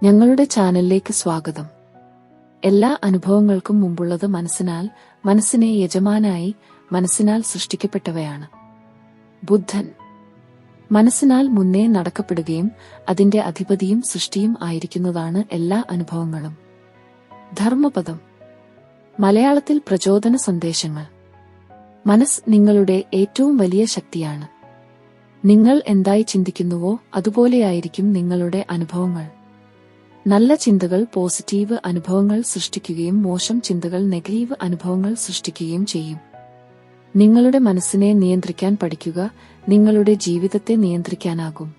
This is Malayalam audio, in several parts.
ഞങ്ങളുടെ ചാനലിലേക്ക് സ്വാഗതം. എല്ലാ അനുഭവങ്ങൾക്കും മുമ്പുള്ളത് മനസ്സിനാൽ, മനസ്സിനെ യജമാനായി, മനസ്സിനാൽ സൃഷ്ടിക്കപ്പെട്ടവയാണ്. ബുദ്ധൻ മനസ്സിനാൽ മുന്നേ നടക്കപ്പെടുകയും അതിന്റെ അധിപതിയും സൃഷ്ടിയും ആയിരിക്കുന്നതാണ് എല്ലാ അനുഭവങ്ങളും. ധർമ്മപദം മലയാളത്തിൽ പ്രചോദന സന്ദേശങ്ങൾ. മനസ്സ് നിങ്ങളുടെ ഏറ്റവും വലിയ ശക്തിയാണ്. നിങ്ങൾ എന്തായി ചിന്തിക്കുന്നുവോ അതുപോലെയായിരിക്കും നിങ്ങളുടെ അനുഭവങ്ങൾ. നല്ല ചിന്തകൾ പോസിറ്റീവ് അനുഭവങ്ങൾ സൃഷ്ടിക്കുകയും മോശം ചിന്തകൾ നെഗറ്റീവ് അനുഭവങ്ങൾ സൃഷ്ടിക്കുകയും ചെയ്യും. നിങ്ങളുടെ മനസ്സിനെ നിയന്ത്രിക്കാൻ പഠിക്കുക, നിങ്ങളുടെ ജീവിതത്തെ നിയന്ത്രിക്കാനാകും.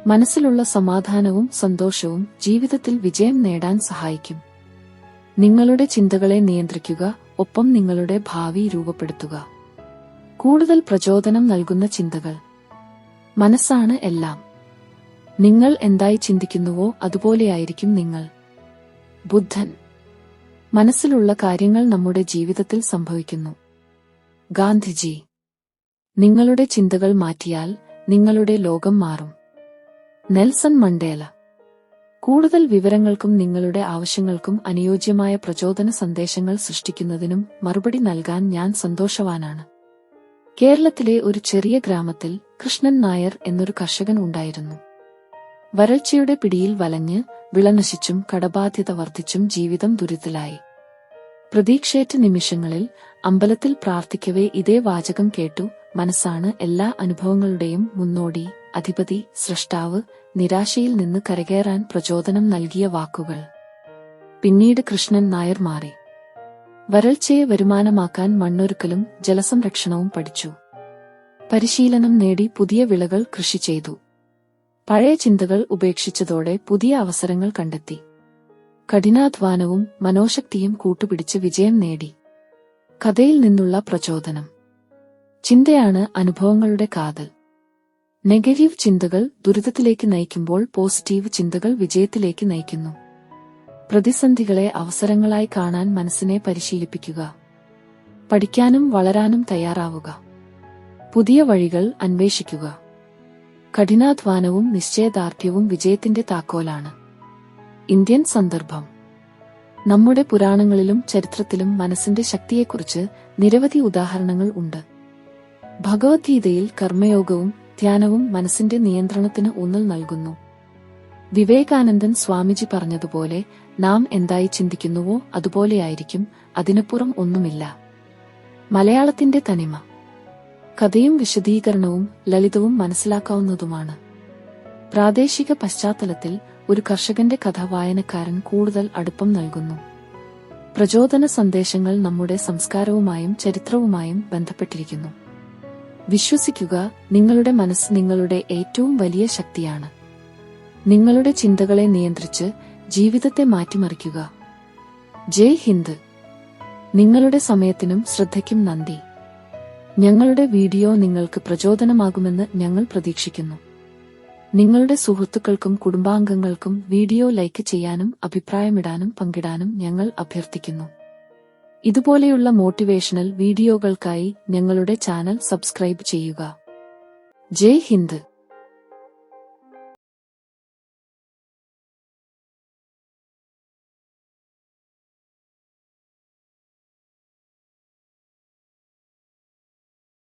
മനസ്സിലുള്ള സമാധാനവും സന്തോഷവും ജീവിതത്തിൽ വിജയം നേടാൻ സഹായിക്കും. നിങ്ങളുടെ ചിന്തകളെ നിയന്ത്രിക്കുക, ഒപ്പം നിങ്ങളുടെ ഭാവി രൂപപ്പെടുത്തുക. കൂടുതൽ പ്രചോദനം നൽകുന്ന ചിന്തകൾ. മനസ്സാണ് എല്ലാം. നിങ്ങൾ എന്തായി ചിന്തിക്കുന്നുവോ അതുപോലെയായിരിക്കും നിങ്ങൾ. ബുദ്ധൻ മനസ്സിലുള്ള കാര്യങ്ങൾ നമ്മുടെ ജീവിതത്തിൽ സംഭവിക്കുന്നു. ഗാന്ധിജി നിങ്ങളുടെ ചിന്തകൾ മാറ്റിയാൽ നിങ്ങളുടെ ലോകം മാറും. നെൽസൺ മണ്ടേല കൂടുതൽ വിവരങ്ങൾക്കും നിങ്ങളുടെ ആവശ്യങ്ങൾക്കും അനുയോജ്യമായ പ്രചോദന സന്ദേശങ്ങൾ സൃഷ്ടിക്കുന്നതിനും മറുപടി നൽകാൻ ഞാൻ സന്തോഷവാനാണ്. കേരളത്തിലെ ഒരു ചെറിയ ഗ്രാമത്തിൽ കൃഷ്ണൻ നായർ എന്നൊരു കർഷകൻ ഉണ്ടായിരുന്നു. വരൾച്ചയുടെ പിടിയിൽ വലഞ്ഞ് വിളനശിച്ചും കടബാധ്യത വർദ്ധിച്ചും ജീവിതം ദുരിതത്തിലായി. പ്രതീക്ഷയേറ്റ നിമിഷങ്ങളിൽ അമ്പലത്തിൽ പ്രാർത്ഥിക്കവേ ഇതേ വാചകം കേട്ടു: മനസ്സാണ് എല്ലാ അനുഭവങ്ങളുടെയും മുന്നോടി, അധിപതി, സ്രഷ്ടാവ്. നിരാശയിൽ നിന്ന് കരകയറാൻ പ്രചോദനം നൽകിയ വാക്കുകൾ. പിന്നീട് കൃഷ്ണൻ നായർ മാറി. വരൾച്ചയെ വരുമാനമാക്കാൻ മണ്ണൊരുക്കലും ജലസംരക്ഷണവും പഠിച്ചു. പരിശീലനം നേടി പുതിയ വിളകൾ കൃഷി ചെയ്തു. പഴയ ചിന്തകൾ ഉപേക്ഷിച്ചതോടെ പുതിയ അവസരങ്ങൾ കണ്ടെത്തി. കഠിനാധ്വാനവും മനോശക്തിയും കൂട്ടുപിടിച്ച് വിജയം നേടി. കഥയിൽ നിന്നുള്ള പ്രചോദനം. ചിന്തയാണ് അനുഭവങ്ങളുടെ കാതൽ. നെഗറ്റീവ് ചിന്തകൾ ദുരിതത്തിലേക്ക് നയിക്കുമ്പോൾ പോസിറ്റീവ് ചിന്തകൾ വിജയത്തിലേക്ക് നയിക്കുന്നു. പ്രതിസന്ധികളെ അവസരങ്ങളായി കാണാൻ മനസ്സിനെ പരിശീലിപ്പിക്കുക. പഠിക്കാനും വളരാനും തയ്യാറാവുക. പുതിയ വഴികൾ അന്വേഷിക്കുക. കഠിനാധ്വാനവും നിശ്ചയദാർഢ്യവും വിജയത്തിന്റെ താക്കോലാണ്. ഇന്ത്യൻ സന്ദർഭം. നമ്മുടെ പുരാണങ്ങളിലും ചരിത്രത്തിലും മനസ്സിന്റെ ശക്തിയെക്കുറിച്ച് നിരവധി ഉദാഹരണങ്ങൾ ഉണ്ട്. ഭഗവദ്ഗീതയിൽ കർമ്മയോഗവും ധ്യാനവും മനസ്സിന്റെ നിയന്ത്രണത്തിന് ഊന്നൽ നൽകുന്നു. വിവേകാനന്ദൻ സ്വാമിജി പറഞ്ഞതുപോലെ, നാം എന്തായി ചിന്തിക്കുന്നുവോ അതുപോലെയായിരിക്കും, അതിനപ്പുറം ഒന്നുമില്ല. മലയാളത്തിന്റെ തനിമ. കഥയും വിശദീകരണവും ലളിതവും മനസ്സിലാക്കാവുന്നതുമാണ്. പ്രാദേശിക പശ്ചാത്തലത്തിൽ ഒരു കർഷകന്റെ കഥ വായനക്കാരൻ കൂടുതൽ അടുപ്പം നൽകുന്നു. പ്രചോദന സന്ദേശങ്ങൾ നമ്മുടെ സംസ്കാരവുമായും ചരിത്രവുമായും ബന്ധപ്പെട്ടിരിക്കുന്നു. വിശ്വസിക്കുക, നിങ്ങളുടെ മനസ്സ് നിങ്ങളുടെ ഏറ്റവും വലിയ ശക്തിയാണ്. നിങ്ങളുടെ ചിന്തകളെ നിയന്ത്രിച്ച് ജീവിതത്തെ മാറ്റിമറിക്കുക. ജയ് ഹിന്ദ്. നിങ്ങളുടെ സമയത്തിനും ശ്രദ്ധയ്ക്കും നന്ദി. ഞങ്ങളുടെ വീഡിയോ നിങ്ങൾക്ക് പ്രചോദനമാകുമെന്ന് ഞങ്ങൾ പ്രതീക്ഷിക്കുന്നു. നിങ്ങളുടെ സുഹൃത്തുക്കൾക്കും കുടുംബാംഗങ്ങൾക്കും വീഡിയോ ലൈക്ക് ചെയ്യാനും അഭിപ്രായമിടാനും പങ്കിടാനും ഞങ്ങൾ അഭ്യർത്ഥിക്കുന്നു. ഇതുപോലെയുള്ള മോട്ടിവേഷണൽ വീഡിയോകൾക്കായി ഞങ്ങളുടെ ചാനൽ സബ്സ്ക്രൈബ് ചെയ്യുക. ജയ് ഹിന്ദ്.